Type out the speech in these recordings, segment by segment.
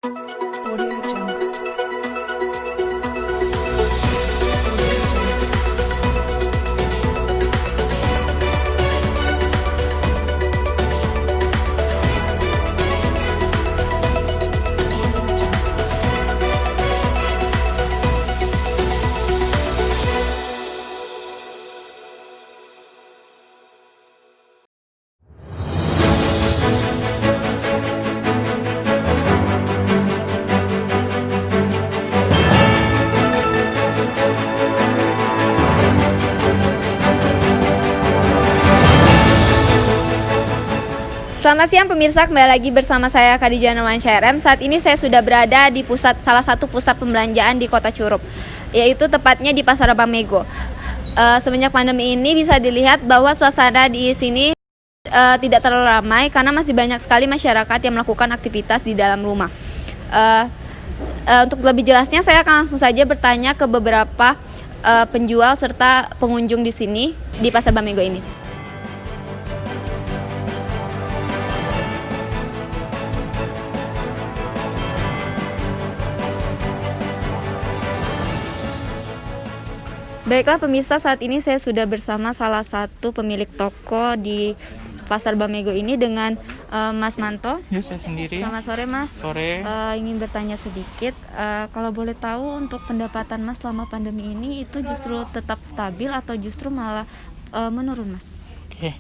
Audio Jungle. Selamat siang pemirsa, kembali lagi bersama saya Khadijah Nurmansyah RM. Saat ini saya sudah berada di salah satu pusat pembelanjaan di Kota Curup, yaitu tepatnya di Pasar Bamego. Semenjak pandemi ini bisa dilihat bahwa suasana di sini tidak terlalu ramai karena masih banyak sekali masyarakat yang melakukan aktivitas di dalam rumah. Untuk lebih jelasnya saya akan langsung saja bertanya ke beberapa penjual serta pengunjung di sini di Pasar Bamego ini. Baiklah pemirsa, saat ini saya sudah bersama salah satu pemilik toko di Pasar Bamego ini dengan Mas Manto. Ya, saya sendiri. Selamat sore Mas. Sore. Ingin bertanya sedikit, kalau boleh tahu untuk pendapatan Mas selama pandemi ini itu justru tetap stabil atau justru malah menurun Mas? Oke.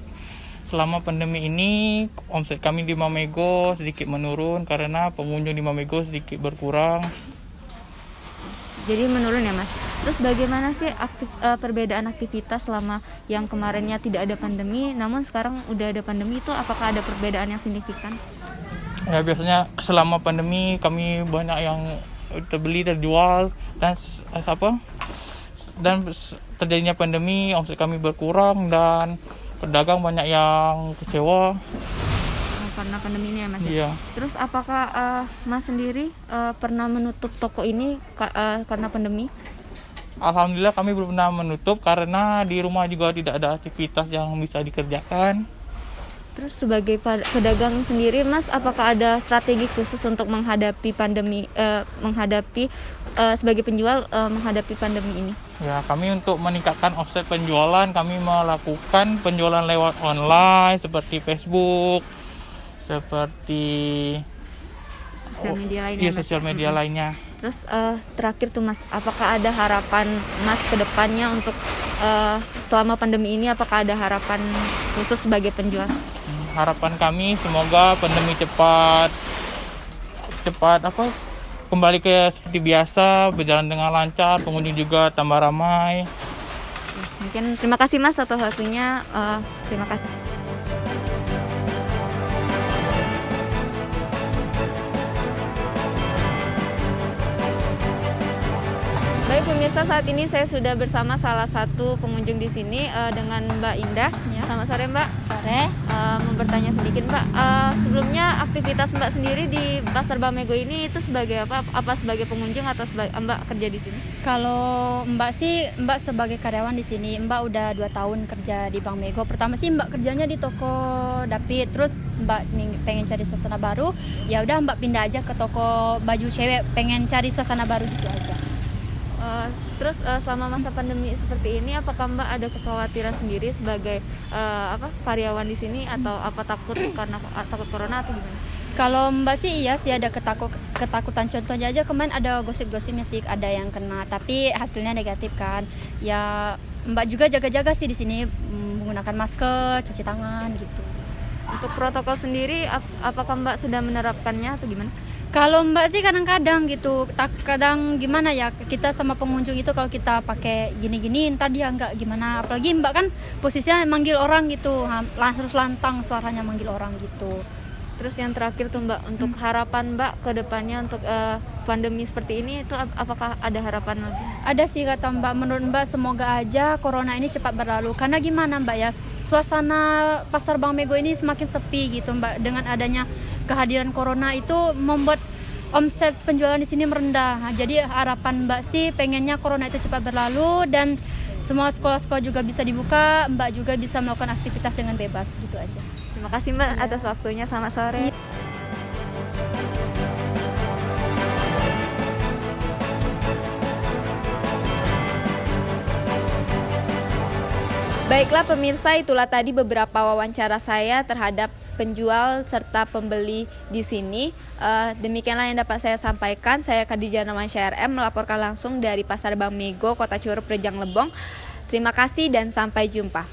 Selama pandemi ini omset kami di Bamego sedikit menurun karena pengunjung di Bamego sedikit berkurang. Jadi menurun ya Mas. Terus bagaimana sih perbedaan aktivitas selama yang kemarinnya tidak ada pandemi, namun sekarang udah ada pandemi, itu apakah ada perbedaan yang signifikan? Ya, biasanya selama pandemi kami banyak yang terbeli terjual dan terjadinya pandemi omset kami berkurang dan pedagang banyak yang kecewa. Karena pandemi ini ya Mas. Iya. Terus apakah Mas sendiri pernah menutup toko ini karena pandemi? Alhamdulillah kami belum pernah menutup karena di rumah juga tidak ada aktivitas yang bisa dikerjakan. Terus sebagai pedagang sendiri Mas, apakah ada strategi khusus untuk menghadapi pandemi, sebagai penjual menghadapi pandemi ini? Ya, kami untuk meningkatkan offset penjualan, kami melakukan penjualan lewat online seperti Facebook, seperti sosial media lainnya. Iya, sosial media lainnya. Terus terakhir tuh Mas, apakah ada harapan Mas ke depannya untuk selama pandemi ini, apakah ada harapan khusus sebagai penjual? Harapan kami semoga pandemi cepat kembali ke seperti biasa, berjalan dengan lancar, pengunjung juga tambah ramai. Mungkin terima kasih Mas atas waktunya. Terima kasih. Baik pemirsa, saat ini saya sudah bersama salah satu pengunjung di sini dengan Mbak Indah. Ya. Selamat sore Mbak. Sore. Mau bertanya sedikit Mbak, sebelumnya aktivitas Mbak sendiri di Pasar Bamego ini itu sebagai apa? Apa sebagai pengunjung atau Mbak kerja di sini? Kalau Mbak sebagai karyawan di sini. Mbak udah 2 tahun kerja di Bank Mego. Pertama sih Mbak kerjanya di toko dapit, terus Mbak pengen cari suasana baru. Ya udah Mbak pindah aja ke toko baju cewek, pengen cari suasana baru gitu aja. Terus selama masa pandemi seperti ini, apakah Mbak ada kekhawatiran sendiri sebagai karyawan di sini atau takut karena takut corona atau gimana? Kalau Mbak sih iya sih ada ketakutan. Contohnya aja kemarin ada gosip-gosipnya sih ada yang kena, tapi hasilnya negatif kan. Ya Mbak juga jaga-jaga sih di sini, menggunakan masker, cuci tangan gitu. Untuk protokol sendiri, apakah Mbak sudah menerapkannya atau gimana? Kalau Mbak sih kadang-kadang gitu, kadang gimana ya, kita sama pengunjung itu kalau kita pakai gini-gini ntar dia nggak gimana, apalagi Mbak kan posisinya manggil orang gitu, terus lantang suaranya manggil orang gitu. Terus yang terakhir tuh Mbak, untuk harapan Mbak ke depannya untuk pandemi seperti ini itu apakah ada harapan lagi? Ada sih kata Mbak, menurut Mbak semoga aja corona ini cepat berlalu, karena gimana Mbak ya, suasana Pasar Bamego ini semakin sepi gitu Mbak, dengan adanya kehadiran corona itu membuat omset penjualan di sini merendah. Jadi harapan Mbak sih pengennya corona itu cepat berlalu dan semua sekolah-sekolah juga bisa dibuka, Mbak juga bisa melakukan aktivitas dengan bebas gitu aja. Terima kasih Mbak atas waktunya, selamat sore. Baiklah pemirsa, itulah tadi beberapa wawancara saya terhadap penjual serta pembeli di sini. Demikianlah yang dapat saya sampaikan. Saya Khadijah Nurmansyah RM melaporkan langsung dari Pasar Bank Mego, Kota Curup, Rejang Lebong. Terima kasih dan sampai jumpa.